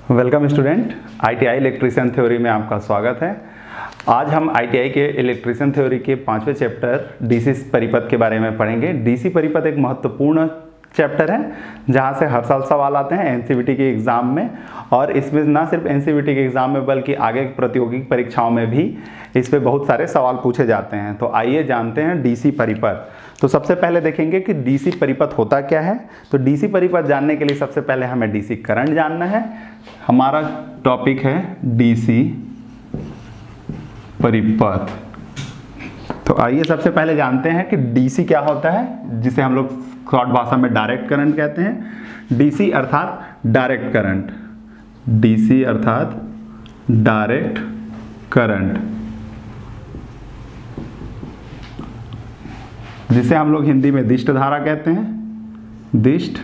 Welcome student, ITI electrician theory में आपका स्वागत है। आज हम आईटीआई के इलेक्ट्रीशियन थ्योरी के 5वें चैप्टर डीसी परिपथ के बारे में पढ़ेंगे। डीसी परिपथ एक महत्वपूर्ण चैप्टर है जहां से हर साल सवाल आते हैं एनसीवीटी के एग्ज़ाम में, और इसमें ना सिर्फ एनसीवीटी के एग्ज़ाम में बल्कि आगे प्रतियोगी परीक्षाओं में भी इस पे बहुत सारे सवाल पूछे जाते हैं। तो आइए जानते हैं डीसी परिपथ। तो सबसे पहले देखेंगे कि डीसी परिपथ होता क्या है। तो डीसी परिपथ जानने के लिए सबसे पहले हमें डीसी करंट जानना है। हमारा टॉपिक है डीसी परिपथ। तो आइए सबसे पहले जानते हैं कि डीसी क्या होता है, जिसे हम लोग शॉर्ट भाषा में डायरेक्ट करंट कहते हैं। डीसी अर्थात डायरेक्ट करंट, डीसी अर्थात डायरेक्ट करंट, जिसे हम लोग हिंदी में दिष्ट धारा कहते हैं। दिष्ट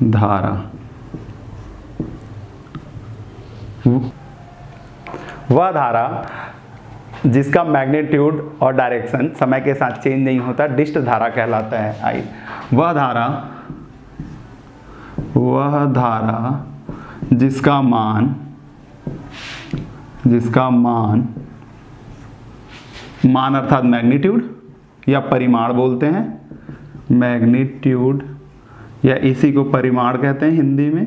धारा वह धारा जिसका मैग्नीट्यूड और डायरेक्शन समय के साथ चेंज नहीं होता, डिष्ट धारा कहलाता है। वह धारा जिसका मान अर्थात मैग्नीट्यूड या परिमाण बोलते हैं, मैग्नीट्यूड या इसी को परिमाण कहते हैं हिंदी में,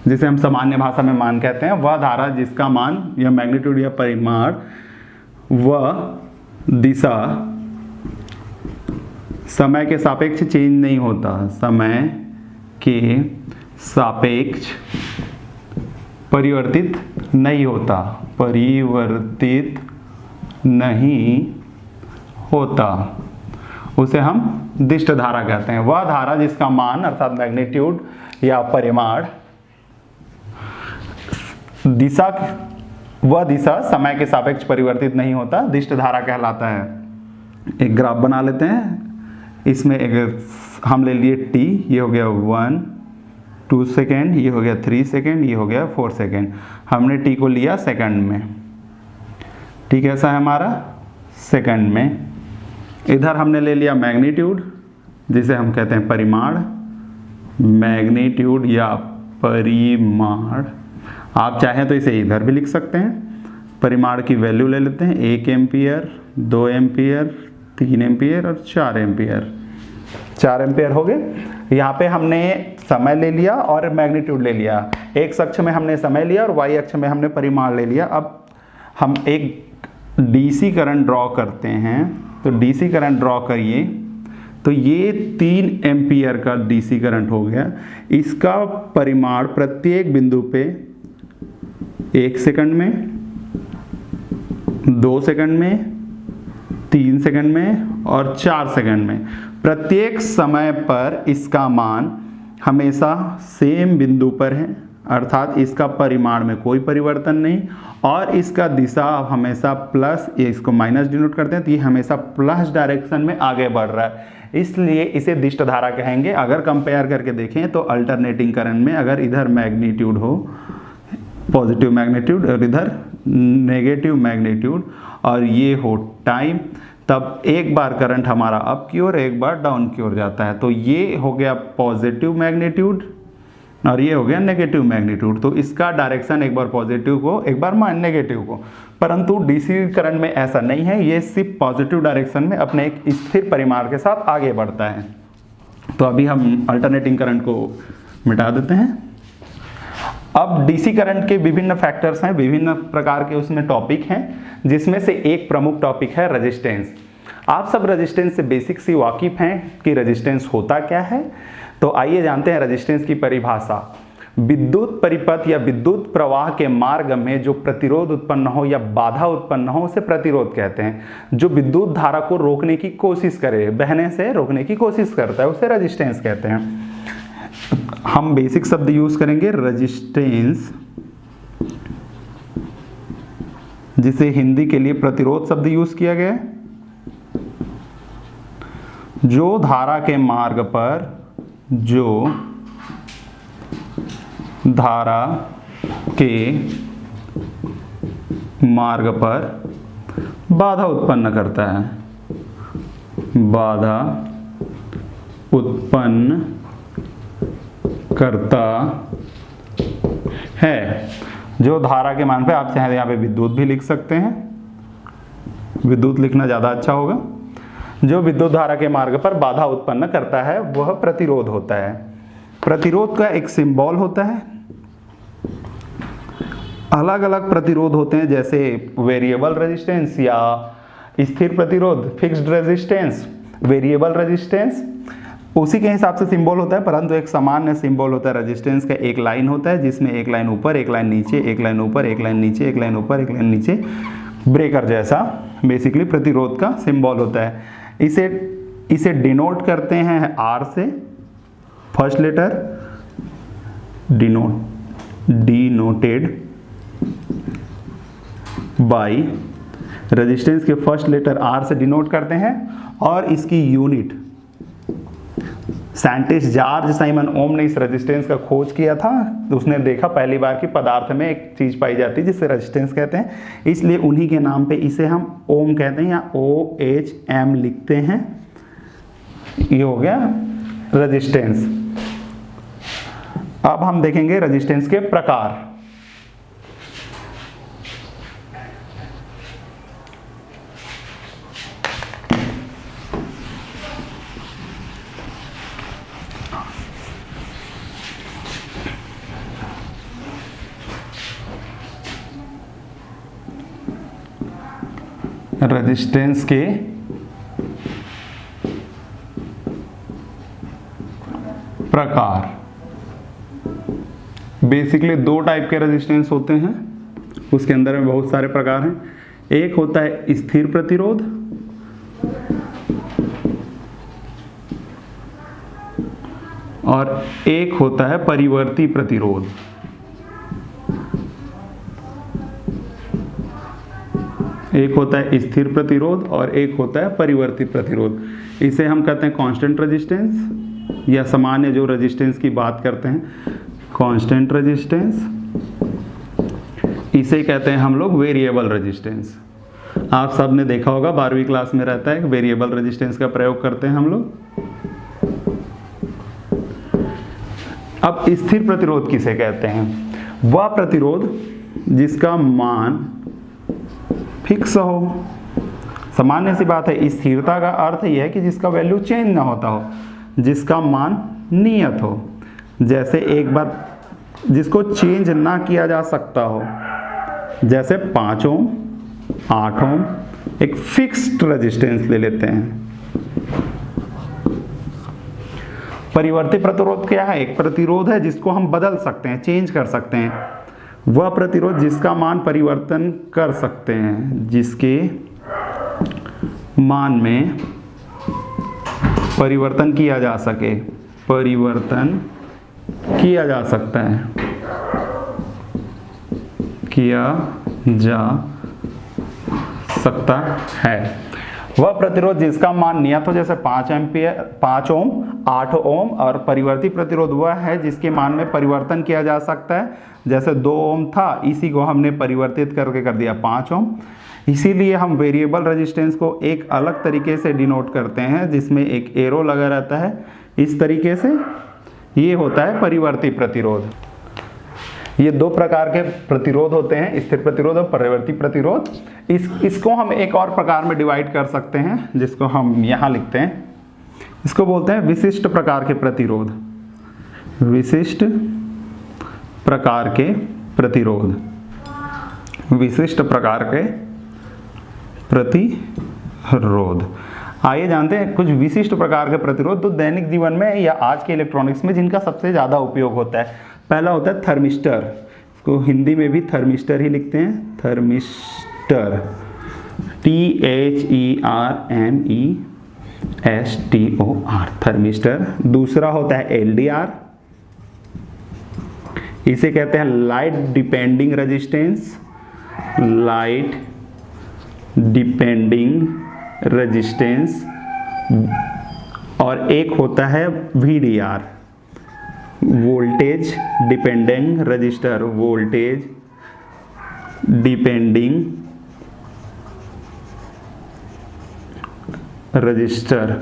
जिसे हम सामान्य भाषा में मान कहते हैं। वह धारा जिसका मान या मैग्नीट्यूड या परिमाण वह दिशा समय के सापेक्ष चेंज नहीं होता, समय के सापेक्ष परिवर्तित नहीं होता, परिवर्तित नहीं होता, उसे हम दिष्ट धारा कहते हैं। वह धारा जिसका मान अर्थात मैग्नीट्यूड या परिमाण वह दिशा समय के सापेक्ष परिवर्तित नहीं होता, दिष्ट धारा कहलाता है। एक ग्राफ बना लेते हैं। इसमें एक हम ले लिए t, ये हो गया 1 2 सेकेंड, ये हो गया 3 सेकेंड, ये हो गया 4 सेकेंड। हमने t को लिया सेकंड में। t कैसा है हमारा? सेकंड में। इधर हमने ले लिया मैग्नीट्यूड, जिसे हम कहते हैं परिमाण, मैग्नीट्यूड या परिमाण। आप चाहें तो इसे इधर भी लिख सकते हैं। परिमाण की वैल्यू ले लेते हैं, 1 एम्पियर, 2 एम्पियर, 3 एम्पियर और 4 एम्पियर। 4 एम्पियर हो गए। यहाँ पे हमने समय ले लिया और मैग्नीट्यूड ले लिया। एक्स अक्ष में हमने समय लिया और वाई अक्ष में हमने परिमाण ले लिया। अब हम एक डीसी करंट ड्रॉ करते हैं। तो डीसी करंट ड्रॉ करिए। तो ये 3 एम्पियर का डीसी करंट हो गया। इसका परिमाण प्रत्येक बिंदु पे 1 सेकंड में, 2 सेकंड में, 3 सेकंड में और 4 सेकंड में, प्रत्येक समय पर इसका मान हमेशा सेम बिंदु पर है, अर्थात इसका परिमाण में कोई परिवर्तन नहीं, और इसका दिशा हमेशा प्लस, ये इसको माइनस डिनोट करते हैं, तो ये हमेशा प्लस डायरेक्शन में आगे बढ़ रहा है, इसलिए इसे दिष्ट धारा कहेंगे। अगर कंपेयर करके देखें तो अल्टरनेटिंग करंट में अगर इधर मैग्नीट्यूड हो पॉजिटिव मैग्नीट्यूड और इधर नेगेटिव मैग्नीट्यूड और ये हो टाइम, तब एक बार करंट हमारा अप की ओर, एक बार डाउन की ओर जाता है। तो ये हो गया पॉजिटिव मैग्नीट्यूड और ये हो गया नेगेटिव मैग्नीट्यूड। तो इसका डायरेक्शन एक बार पॉजिटिव को, एक बार नेगेटिव को। परंतु डीसी करंट में ऐसा नहीं है, ये सिर्फ पॉजिटिव डायरेक्शन में अपने एक स्थिर परिमाण के साथ आगे बढ़ता है। तो अभी हम अल्टरनेटिंग करंट को मिटा देते हैं। अब डीसी करंट के विभिन्न फैक्टर्स हैं, विभिन्न प्रकार के उसमें टॉपिक हैं, जिसमें से एक प्रमुख टॉपिक है रेजिस्टेंस। आप सब रेजिस्टेंस से बेसिक सी वाकिफ हैं कि रेजिस्टेंस होता क्या है। तो आइए जानते हैं रेजिस्टेंस की परिभाषा। विद्युत परिपथ या विद्युत प्रवाह के मार्ग में जो प्रतिरोध उत्पन्न हो या बाधा उत्पन्न हो, उसे प्रतिरोध कहते हैं। जो विद्युत धारा को रोकने की कोशिश करे, बहने से रोकने की कोशिश करता है, उसे रेजिस्टेंस कहते हैं। हम बेसिक शब्द यूज करेंगे रेजिस्टेंस, जिसे हिंदी के लिए प्रतिरोध शब्द यूज किया गया है। जो धारा के मार्ग पर, जो धारा के मार्ग पर बाधा उत्पन्न करता है, बाधा उत्पन्न करता है। जो धारा के मान पे आप चाहे यहाँ पे विद्युत भी लिख सकते हैं, विद्युत लिखना ज़्यादा अच्छा होगा। जो विद्युत धारा के मार्ग पर बाधा उत्पन्न करता है वह प्रतिरोध होता है। प्रतिरोध का एक सिंबल होता है। अलग अलग प्रतिरोध होते हैं, जैसे वेरिएबल रेजिस्टेंस या स्थिर प्रतिरोध, फिक्स्ड रेजिस्टेंस, वेरिएबल रेजिस्टेंस, उसी के हिसाब से सिंबल होता है, परंतु एक सामान्य सिंबल होता है। रेजिस्टेंस का एक लाइन होता है जिसमें एक लाइन ऊपर, एक लाइन नीचे, एक लाइन ऊपर, एक लाइन नीचे, एक लाइन ऊपर, एक लाइन नीचे, ब्रेकर जैसा बेसिकली प्रतिरोध का सिंबल होता है। इसे डिनोट करते हैं आर से। First letter denoted by, resistance के फर्स्ट लेटर आर से डिनोट करते हैं और इसकी unit, scientist George Simon Ohm ने इस रेजिस्टेंस का खोज किया था। तो उसने देखा पहली बार कि पदार्थ में एक चीज पाई जाती है जिसे रेजिस्टेंस कहते हैं, इसलिए उन्हीं के नाम पे इसे हम ओम कहते हैं या OHM लिखते हैं। ये हो गया रेजिस्टेंस। अब हम देखेंगे रेजिस्टेंस के प्रकार। रेजिस्टेंस के प्रकार, बेसिकली दो टाइप के रेजिस्टेंस होते हैं, उसके अंदर में बहुत सारे प्रकार हैं। एक होता है स्थिर प्रतिरोध और एक होता है परिवर्ती प्रतिरोध। एक होता है स्थिर प्रतिरोध और एक होता है परिवर्ती प्रतिरोध। इसे हम कहते हैं कांस्टेंट रेजिस्टेंस, या सामान्य जो रेजिस्टेंस की बात करते हैं कांस्टेंट रेजिस्टेंस। इसे कहते हैं हम लोग वेरिएबल रेजिस्टेंस। आप सब ने देखा होगा 12वीं क्लास में रहता है वेरिएबल रेजिस्टेंस का प्रयोग करते हैं हम लोग। अब स्थिर प्रतिरोध किसे कहते हैं? वह प्रतिरोध जिसका मान फिक्स हो। सामान्य सी बात है, स्थिरता का अर्थ यह है कि जिसका वैल्यू चेंज ना होता हो, जिसका मान नियत हो। जैसे एक बार जिसको चेंज ना किया जा सकता हो, जैसे 5 ओम, 8 ओम, एक फिक्स्ड रेजिस्टेंस ले लेते हैं। परिवर्ती प्रतिरोध क्या है? एक प्रतिरोध है जिसको हम बदल सकते हैं, चेंज कर सकते हैं। वह प्रतिरोध जिसका मान परिवर्तन कर सकते हैं, जिसके मान में परिवर्तन किया जा सके, परिवर्तन किया जा सकता है, किया जा सकता है। वह प्रतिरोध जिसका मान नियत हो, जैसे 5 एम्पियर, 5 ओम, 8 ओम, और परिवर्ती प्रतिरोध वह है जिसके मान में परिवर्तन किया जा सकता है। जैसे 2 ओम था, इसी को हमने परिवर्तित करके कर दिया 5 ओम। इसीलिए हम वेरिएबल रेजिस्टेंस को एक अलग तरीके से डिनोट करते हैं, जिसमें एक एरो लगा रहता है इस तरीके से। ये होता है परिवर्ती प्रतिरोध। ये दो प्रकार के प्रतिरोध होते हैं, स्थिर प्रतिरोध और परिवर्ती प्रतिरोध। इसको हम एक और प्रकार में डिवाइड कर सकते हैं, जिसको हम यहाँ लिखते हैं। इसको बोलते हैं विशिष्ट प्रकार के प्रतिरोध। विशिष्ट प्रकार के प्रतिरोध, विशिष्ट प्रकार के प्रतिरोध। आइए जानते हैं कुछ विशिष्ट प्रकार के प्रतिरोध तो दैनिक जीवन में या आज के इलेक्ट्रॉनिक्स में जिनका सबसे ज़्यादा उपयोग होता है। पहला होता है थर्मिस्टर, इसको हिंदी में भी थर्मिस्टर ही लिखते हैं, थर्मिस्टर, THERMESTOR, थर्मिस्टर। दूसरा होता है LDR, इसे कहते हैं light depending resistance, light depending resistance. और एक होता है VDR, voltage depending register, voltage depending register.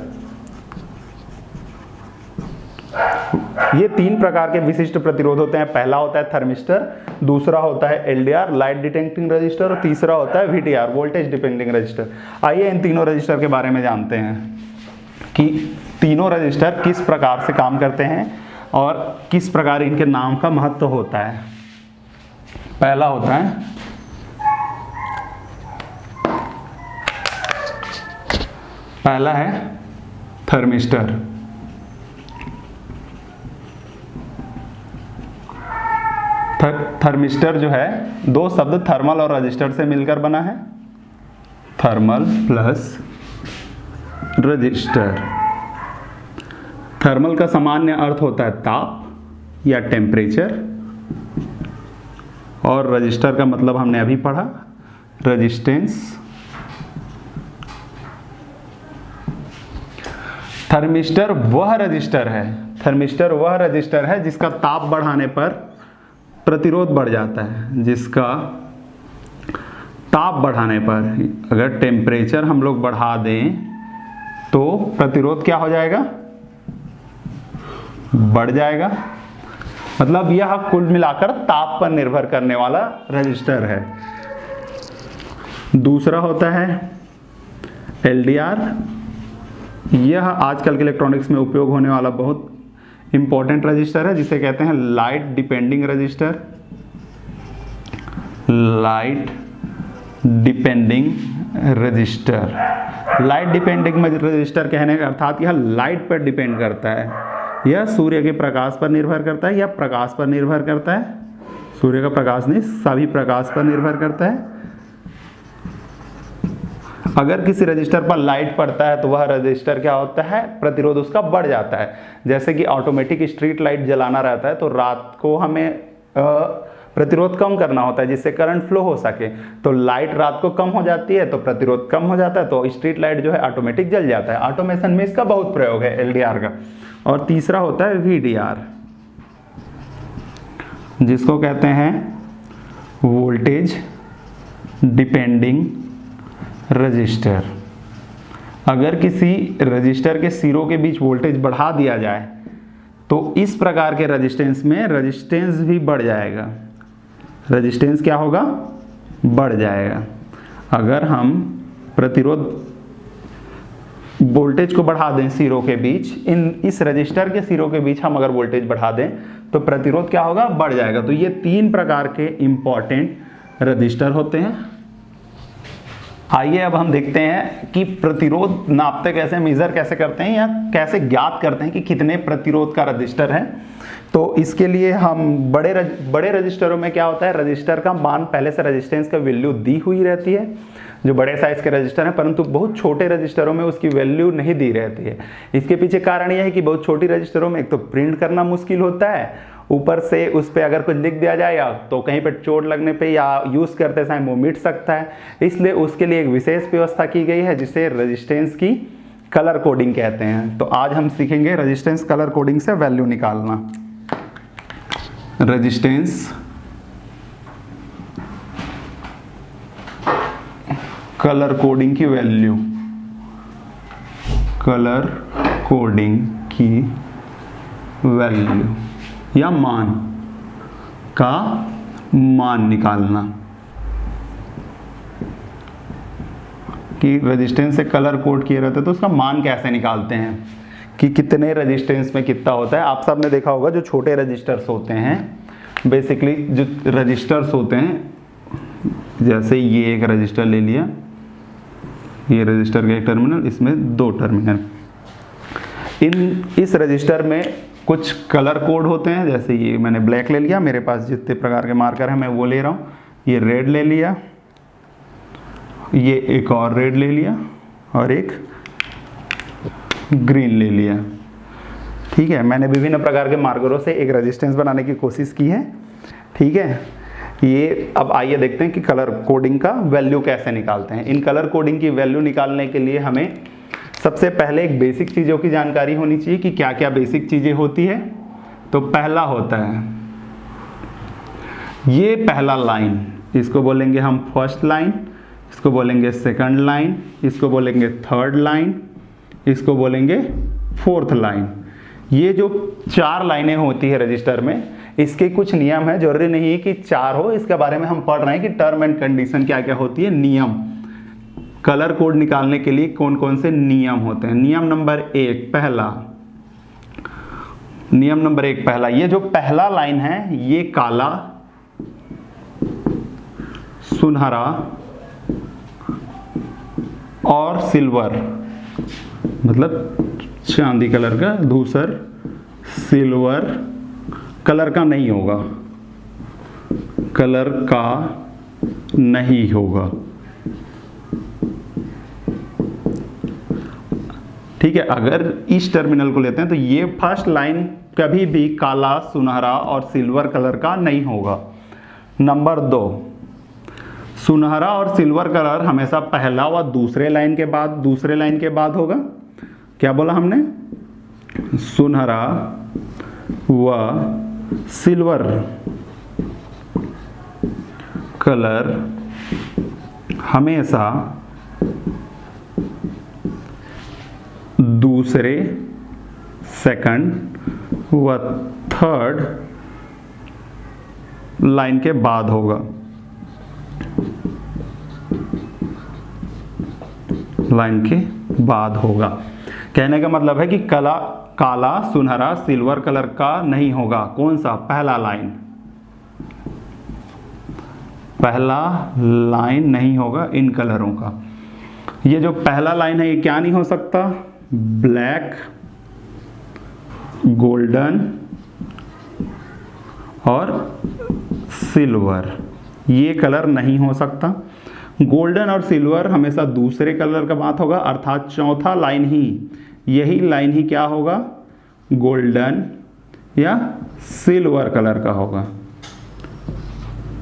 ये 3 प्रकार के विशिष्ट प्रतिरोध होते हैं। पहला होता है थर्मिस्टर, दूसरा होता है एलडीआर लाइट डिटेक्टिंग रजिस्टर, और तीसरा होता है वीटीआर वोल्टेज डिपेंडिंग रजिस्टर। आइए इन तीनों रजिस्टर के बारे में जानते हैं कि तीनों रजिस्टर किस प्रकार से काम करते हैं और किस प्रकार इनके नाम का महत्व होता है। पहला होता है थर्मिस्टर। थर्मिस्टर जो है 2 शब्द थर्मल और रजिस्टर से मिलकर बना है, थर्मल प्लस रजिस्टर। थर्मल का सामान्य अर्थ होता है ताप या टेम्परेचर, और रजिस्टर का मतलब हमने अभी पढ़ा रेजिस्टेंस। थर्मिस्टर वह रजिस्टर है जिसका ताप बढ़ाने पर प्रतिरोध बढ़ जाता है, जिसका ताप बढ़ाने पर अगर टेम्परेचर हम लोग बढ़ा दें तो प्रतिरोध क्या हो जाएगा, बढ़ जाएगा। मतलब यह कुल मिलाकर ताप पर निर्भर करने वाला रजिस्टर है। दूसरा होता है एलडीआर। यह आजकल के इलेक्ट्रॉनिक्स में उपयोग होने वाला बहुत इंपॉर्टेंट रजिस्टर है, जिसे कहते हैं light depending register. Light depending register कहने का अर्थात यह लाइट पर डिपेंड करता है। यह सूर्य के प्रकाश पर निर्भर करता है या प्रकाश पर निर्भर करता है। सूर्य का प्रकाश नहीं, सभी प्रकाश पर निर्भर करता है। अगर किसी रजिस्टर पर लाइट पड़ता है तो वह रजिस्टर क्या होता है, प्रतिरोध उसका बढ़ जाता है। जैसे कि ऑटोमेटिक स्ट्रीट लाइट जलाना रहता है तो रात को हमें प्रतिरोध कम करना होता है जिससे करंट फ्लो हो सके, तो लाइट रात को कम हो जाती है तो प्रतिरोध कम हो जाता है, तो स्ट्रीट लाइट जो है ऑटोमेटिक जल जाता है। ऑटोमेशन में इसका बहुत प्रयोग है एलडीआर का। और तीसरा होता है वीडीआर, जिसको कहते हैं वोल्टेज डिपेंडिंग रजिस्टर। अगर किसी रजिस्टर के सिरों के बीच वोल्टेज बढ़ा दिया जाए तो इस प्रकार के रेजिस्टेंस में रेजिस्टेंस भी बढ़ जाएगा। रेजिस्टेंस क्या होगा, बढ़ जाएगा। अगर हम प्रतिरोध वोल्टेज को बढ़ा दें सिरों के बीच, इस रजिस्टर के सिरों के बीच हम अगर वोल्टेज बढ़ा दें तो प्रतिरोध क्या होगा, बढ़ जाएगा। तो ये 3 प्रकार के इंपॉर्टेंट रजिस्टर होते हैं। आइए अब हम देखते हैं कि प्रतिरोध नापते कैसे, मेजर कैसे करते हैं या कैसे ज्ञात करते हैं कि कितने प्रतिरोध का रजिस्टर है। तो इसके लिए हम बड़े रजिस्टरों में क्या होता है, रजिस्टर का मान पहले से रेजिस्टेंस का वैल्यू दी हुई रहती है, जो बड़े साइज के रजिस्टर हैं, परंतु बहुत छोटे रजिस्टरों में उसकी वैल्यू नहीं दी रहती है। इसके पीछे कारण यह है कि बहुत छोटी रजिस्टरों में एक तो प्रिंट करना मुश्किल होता है, ऊपर से उस पर अगर कुछ लिख दिया जाए या तो कहीं पर चोट लगने पे या यूज़ करते समय वो मिट सकता है। इसलिए उसके लिए एक विशेष व्यवस्था की गई है जिसे रेजिस्टेंस की कलर कोडिंग कहते हैं। तो आज हम सीखेंगे रेजिस्टेंस कलर कोडिंग से वैल्यू निकालना। रेजिस्टेंस कलर कोडिंग की वैल्यू, कलर कोडिंग की वैल्यू या मान का मान निकालना कि रेजिस्टेंस से कलर कोड किए रहते तो उसका मान कैसे निकालते हैं कि कितने रेजिस्टेंस में कितना होता है। आप सब ने देखा होगा जो छोटे रजिस्टर्स होते हैं, बेसिकली जो रजिस्टर्स होते हैं, जैसे ये एक रजिस्टर ले लिया, ये रजिस्टर का एक टर्मिनल, इसमें 2 टर्मिनल। इस रजिस्टर में कुछ कलर कोड होते हैं, जैसे ये मैंने ब्लैक ले लिया, मेरे पास जितने प्रकार के मार्कर हैं मैं वो ले रहा हूँ। ये रेड ले लिया, ये एक और रेड ले लिया और एक ग्रीन ले लिया। ठीक है, मैंने विभिन्न प्रकार के मार्करों से एक रेजिस्टेंस बनाने की कोशिश की है। ठीक है, ये अब आइए देखते हैं कि कलर कोडिंग का वैल्यू कैसे निकालते हैं। इन कलर कोडिंग की वैल्यू निकालने के लिए हमें सबसे पहले एक बेसिक चीज़ों की जानकारी होनी चाहिए कि क्या क्या बेसिक चीज़ें होती है। तो पहला होता है ये पहला लाइन, इसको बोलेंगे हम फर्स्ट लाइन, इसको बोलेंगे सेकंड लाइन, इसको बोलेंगे थर्ड लाइन, इसको बोलेंगे फोर्थ लाइन। ये जो 4 लाइनें होती है रजिस्टर में, इसके कुछ नियम है, जरूरी नहीं है कि 4 हो, इसके बारे में हम पढ़ रहे हैं कि टर्म एंड कंडीशन क्या क्या होती है, नियम, कलर कोड निकालने के लिए कौन कौन से नियम होते हैं। नियम नंबर 1 पहला, ये जो पहला लाइन है ये काला, सुनहरा और सिल्वर, मतलब चांदी कलर का, धूसर, सिल्वर कलर का नहीं होगा, कलर का नहीं होगा। ठीक है, अगर इस टर्मिनल को लेते हैं तो ये फर्स्ट लाइन कभी भी काला, सुनहरा और सिल्वर कलर का नहीं होगा। नंबर 2, सुनहरा और सिल्वर कलर हमेशा पहला व दूसरे लाइन के बाद होगा। क्या बोला हमने? सुनहरा व सिल्वर कलर हमेशा दूसरे, सेकंड व थर्ड लाइन के बाद होगा। कहने का मतलब है कि काला, सुनहरा, सिल्वर कलर का नहीं होगा। कौन सा? पहला लाइन नहीं होगा इन कलरों का। ये जो पहला लाइन है ये क्या नहीं हो सकता? ब्लैक, गोल्डन और सिल्वर, ये कलर नहीं हो सकता। गोल्डन और सिल्वर हमेशा दूसरे कलर का बात होगा, अर्थात चौथा लाइन ही, यही लाइन ही क्या होगा? गोल्डन या सिल्वर कलर का होगा।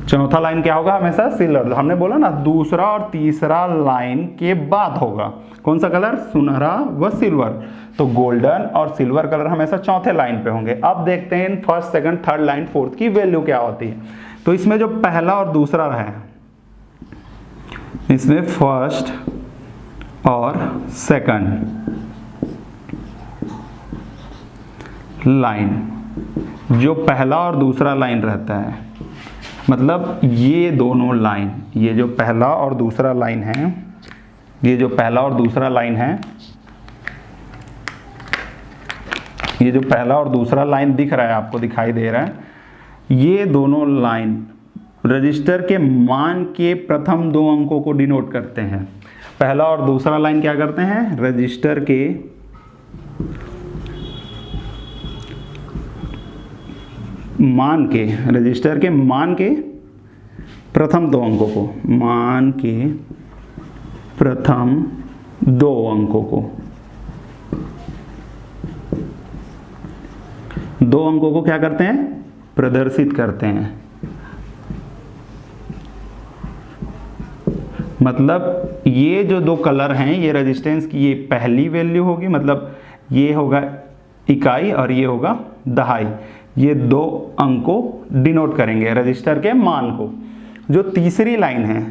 चौथा लाइन क्या होगा? हमेशा सिल्वर। हमने बोला ना, दूसरा और तीसरा लाइन के बाद होगा। कौन सा कलर? सुनहरा व सिल्वर। तो गोल्डन और सिल्वर कलर हमेशा चौथे लाइन पे होंगे। अब देखते हैं first, second, third line, fourth की वैल्यू क्या होती है। तो इसमें जो पहला और दूसरा है, इसमें फर्स्ट और सेकंड लाइन, जो पहला और दूसरा लाइन रहता है, मतलब ये दोनों लाइन, ये जो पहला और दूसरा लाइन है, ये जो पहला और दूसरा लाइन है, ये जो पहला और दूसरा लाइन दिख रहा है, आपको दिखाई दे रहा है, ये दोनों लाइन रजिस्टर के मान के प्रथम 2 अंकों को डिनोट करते हैं। पहला और दूसरा लाइन क्या करते हैं? रजिस्टर के मान के प्रथम 2 अंकों को, मान के प्रथम 2 अंकों को, 2 अंकों को क्या करते हैं? प्रदर्शित करते हैं। मतलब ये जो 2 कलर हैं, ये रेजिस्टेंस की ये पहली वैल्यू होगी, मतलब ये होगा इकाई और ये होगा दहाई। ये 2 अंक को डिनोट करेंगे रजिस्टर के मान को। जो तीसरी लाइन है,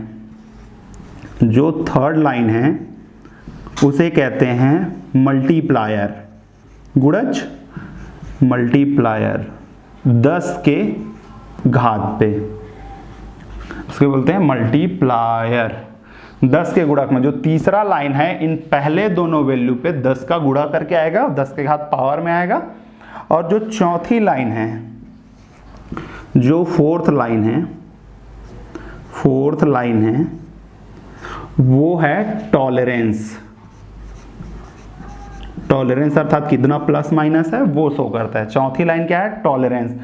जो थर्ड लाइन है, उसे कहते हैं मल्टीप्लायर, गुणज, मल्टीप्लायर 10 के घात पे, उसके बोलते हैं मल्टीप्लायर। 10 के गुणक में जो तीसरा लाइन है, इन पहले दोनों वैल्यू पे 10 का गुणा करके आएगा, 10 के घात पावर में आएगा। और जो चौथी लाइन है, जो फोर्थ लाइन है, वो है टॉलरेंस। टॉलरेंस अर्थात कितना प्लस माइनस है वो शो करता है। चौथी लाइन क्या है? टॉलरेंस।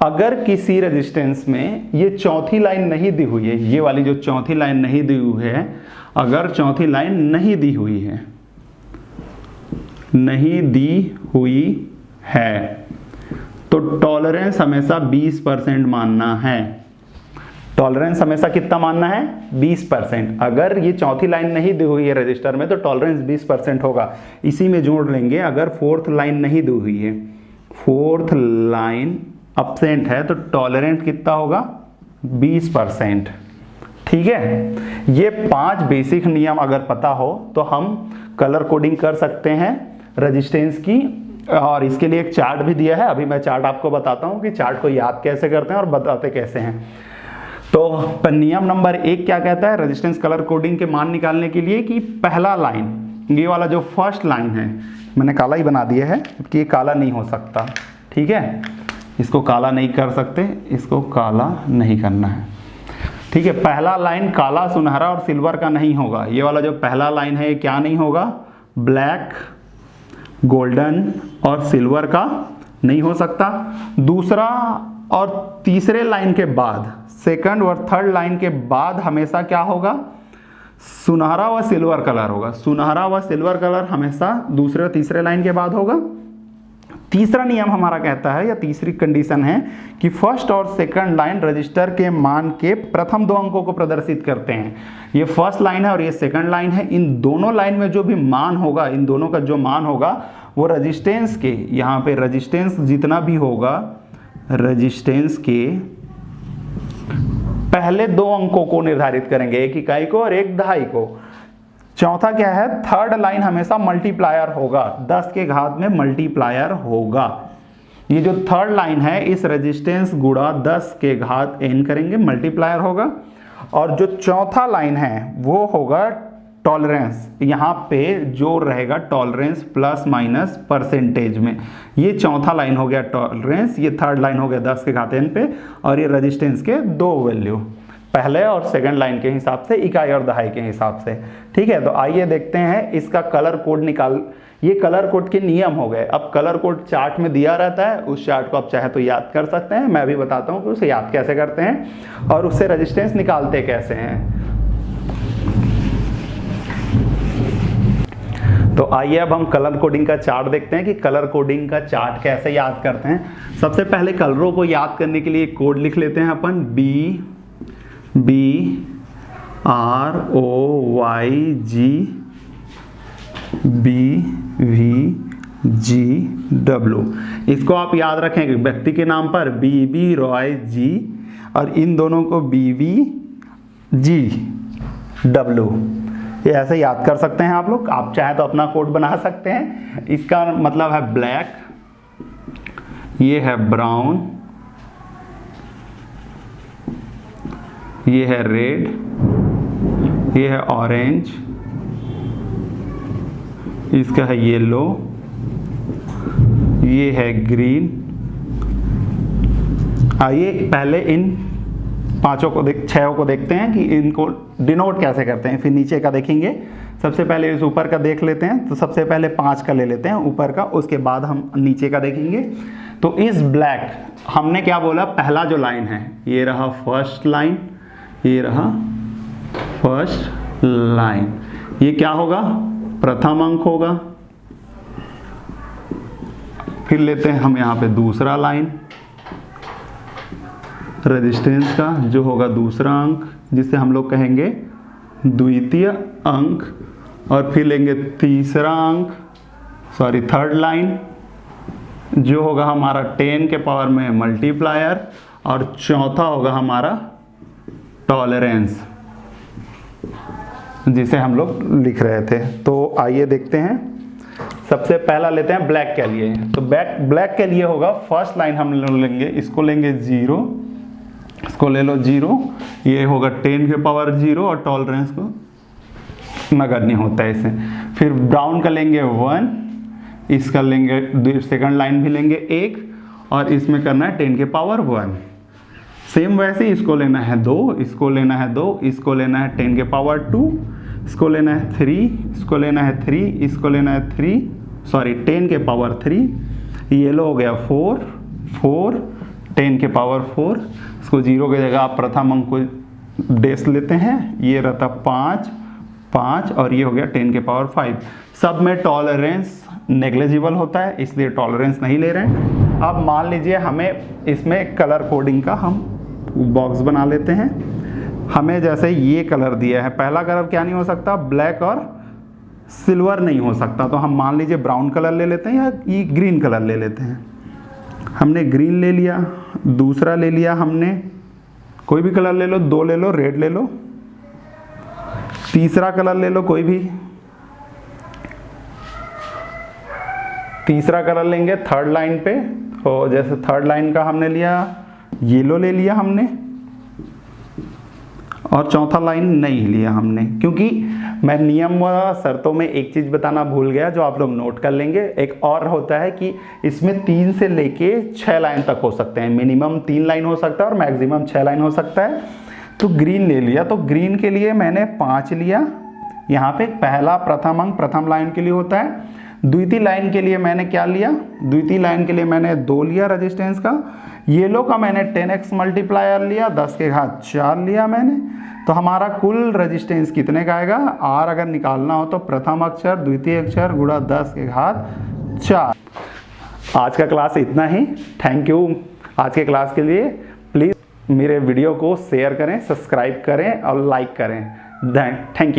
अगर किसी रेजिस्टेंस में ये चौथी लाइन नहीं दी हुई है, ये वाली जो चौथी लाइन नहीं दी हुई है, अगर चौथी लाइन नहीं दी हुई है तो टॉलरेंस हमेशा 20% मानना है। टॉलरेंस हमेशा कितना मानना है? 20%। अगर ये चौथी लाइन नहीं दी हुई है रजिस्टर में तो टॉलरेंस 20% होगा। इसी में जोड़ लेंगे, अगर फोर्थ लाइन नहीं दी हुई है, फोर्थ लाइन अब्सेंट है, तो टॉलरेंस कितना होगा? 20%। ठीक है, ये 5 बेसिक नियम अगर पता हो तो हम कलर कोडिंग कर सकते हैं रेजिस्टेंस की और इसके लिए एक चार्ट भी दिया है, अभी मैं चार्ट आपको बताता हूँ कि चार्ट को याद कैसे करते हैं और बताते कैसे हैं। तो नियम नंबर 1 क्या कहता है रेजिस्टेंस कलर कोडिंग के मान निकालने के लिए कि पहला लाइन, ये वाला जो फर्स्ट लाइन है, मैंने काला ही बना दिया है कि ये काला नहीं हो सकता, ठीक है, इसको काला नहीं कर सकते, इसको काला नहीं करना है, ठीक है। पहला लाइन काला, सुनहरा और सिल्वर का नहीं होगा। ये वाला जो पहला लाइन है ये क्या नहीं होगा, ब्लैक, गोल्डन और सिल्वर का नहीं हो सकता। दूसरा और तीसरे लाइन के बाद, सेकंड और थर्ड लाइन के बाद हमेशा क्या होगा, सुनहरा व सिल्वर कलर होगा। सुनहरा व सिल्वर कलर हमेशा दूसरे और तीसरे लाइन के बाद होगा। तीसरा नियम हमारा कहता है, या तीसरी कंडीशन है कि फर्स्ट और सेकंड लाइन रजिस्टर के मान के प्रथम 2 अंकों को प्रदर्शित करते हैं। ये फर्स्ट लाइन है और ये सेकंड लाइन है, इन दोनों लाइन में जो भी मान होगा, इन दोनों का जो मान होगा वो रजिस्टेंस के, यहाँ पे रजिस्टेंस जितना भी होगा, रजिस्टेंस के पहले 2 अंकों को निर्धारित करेंगे, एक इकाई को और एक दहाई को। चौथा क्या है, थर्ड लाइन हमेशा मल्टीप्लायर होगा, 10 के घात में मल्टीप्लायर होगा। ये जो थर्ड लाइन है इस रेजिस्टेंस गुणा 10 के घात n करेंगे, मल्टीप्लायर होगा। और जो चौथा लाइन है वो होगा टॉलरेंस, यहाँ पे जो रहेगा टॉलरेंस प्लस माइनस परसेंटेज में, ये चौथा लाइन हो गया टॉलरेंस, ये थर्ड लाइन हो गया 10 के घात n पे, और ये रेजिस्टेंस के 2 वैल्यू, पहले और सेकंड लाइन के हिसाब से, इकाई और दहाई के हिसाब से, ठीक है। तो आइए देखते हैं इसका कलर कोड निकाल, ये कलर कोड के नियम हो गए। अब कलर कोड चार्ट में दिया रहता है, उस चार्ट को आप चाहे तो याद कर सकते हैं, मैं भी बताता हूँ कि उसे याद कैसे करते हैं और उससे रेजिस्टेंस निकालते कैसे हैं। तो आइए अब हम कलर कोडिंग का चार्ट देखते हैं कि कलर कोडिंग का चार्ट कैसे याद करते हैं। सबसे पहले कलरों को याद करने के लिए कोड लिख लेते हैं अपन, BROYG इसको आप याद रखें व्यक्ति के नाम पर BB रॉय जी, और इन दोनों को BBGW, ये ऐसे याद कर सकते हैं आप लोग। आप चाहे तो अपना कोड बना सकते हैं। इसका मतलब है ब्लैक, ये है ब्राउन, ये है रेड, ये है ऑरेंज, इसका है येलो, ये है ग्रीन। आइए पहले इन पांचों को छहों को देखते हैं कि इनको डिनोट कैसे करते हैं, फिर नीचे का देखेंगे। सबसे पहले इस ऊपर का देख लेते हैं, तो सबसे पहले 5 का ले लेते हैं ऊपर का, उसके बाद हम नीचे का देखेंगे। तो इस ब्लैक हमने क्या बोला, पहला जो लाइन है ये रहा फर्स्ट लाइन, ये रहा फर्स्ट लाइन, ये क्या होगा, प्रथम अंक होगा। फिर लेते हैं हम यहाँ पे दूसरा लाइन रेजिस्टेंस का, जो होगा दूसरा अंक, जिसे हम लोग कहेंगे द्वितीय अंक। और फिर लेंगे तीसरा अंक, सॉरी थर्ड लाइन, जो होगा हमारा 10 के पावर में मल्टीप्लायर। और चौथा होगा हमारा टॉलरेंस, जिसे हम लोग लिख रहे थे। तो आइए देखते हैं, सबसे पहला लेते हैं ब्लैक के लिए। तो ब्लैक के लिए होगा फर्स्ट लाइन हम लेंगे, इसको लेंगे 0, इसको ले लो 0, ये होगा 10 के पावर 0, और टॉलरेंस को नगण्य होता है इसे। फिर ब्राउन का लेंगे 1, इसका लेंगे सेकंड लाइन भी लेंगे 1, और इसमें करना है 10 के पावर 1। सेम वैसे इसको लेना है 2, इसको लेना है 2, इसको लेना है 10 के पावर 2, इसको लेना है 3, इसको लेना है 3, इसको लेना है 3, सॉरी 10 के पावर 3, ये लो हो गया 4, 10 के पावर 4, इसको 0 की जगह आप प्रथम अंक को डेस लेते हैं, ये रहता 5, और ये हो गया 10 के पावर 5। सब में टॉलरेंस नेग्लिजिबल होता है, इसलिए टॉलरेंस नहीं ले रहे हैं। अब मान लीजिए हमें इसमें कलर कोडिंग का हम बॉक्स बना लेते हैं। हमें जैसे ये कलर दिया है, पहला कलर क्या नहीं हो सकता, ब्लैक और सिल्वर नहीं हो सकता, तो हम मान लीजिए ब्राउन कलर ले लेते हैं या ये ग्रीन कलर ले लेते हैं। हमने ग्रीन ले लिया, दूसरा ले लिया हमने, कोई भी कलर ले लो, 2 ले लो, रेड ले लो, तीसरा कलर ले लो कोई भी, तीसरा कलर लेंगे थर्ड लाइन पे, तो जैसे थर्ड लाइन का हमने लिया येलो ले लिया हमने, और चौथा लाइन नहीं लिया हमने, क्योंकि मैं नियम व शर्तों में एक चीज़ बताना भूल गया जो आप लोग नोट कर लेंगे। एक और होता है कि इसमें 3 से लेके 6 लाइन तक हो सकते हैं, मिनिमम 3 लाइन हो सकता है और मैक्सिमम 6 लाइन हो सकता है। तो ग्रीन ले लिया, तो ग्रीन के लिए मैंने 5 लिया। यहाँ पे पहला प्रथम अंक प्रथम लाइन के लिए होता है। द्वितीय लाइन के लिए मैंने क्या लिया, द्वितीय लाइन के लिए मैंने 2 लिया रेजिस्टेंस का। येलो का मैंने 10x मल्टीप्लायर लिया, 10 के घात 4 लिया मैंने। तो हमारा कुल रेजिस्टेंस कितने का आएगा, R अगर निकालना हो तो प्रथम अक्षर द्वितीय अक्षर गुणा 10 के घात 4। आज का क्लास इतना ही। थैंक यू आज के क्लास के लिए। प्लीज़ मेरे वीडियो को शेयर करें, सब्सक्राइब करें और लाइक करें। Thank you.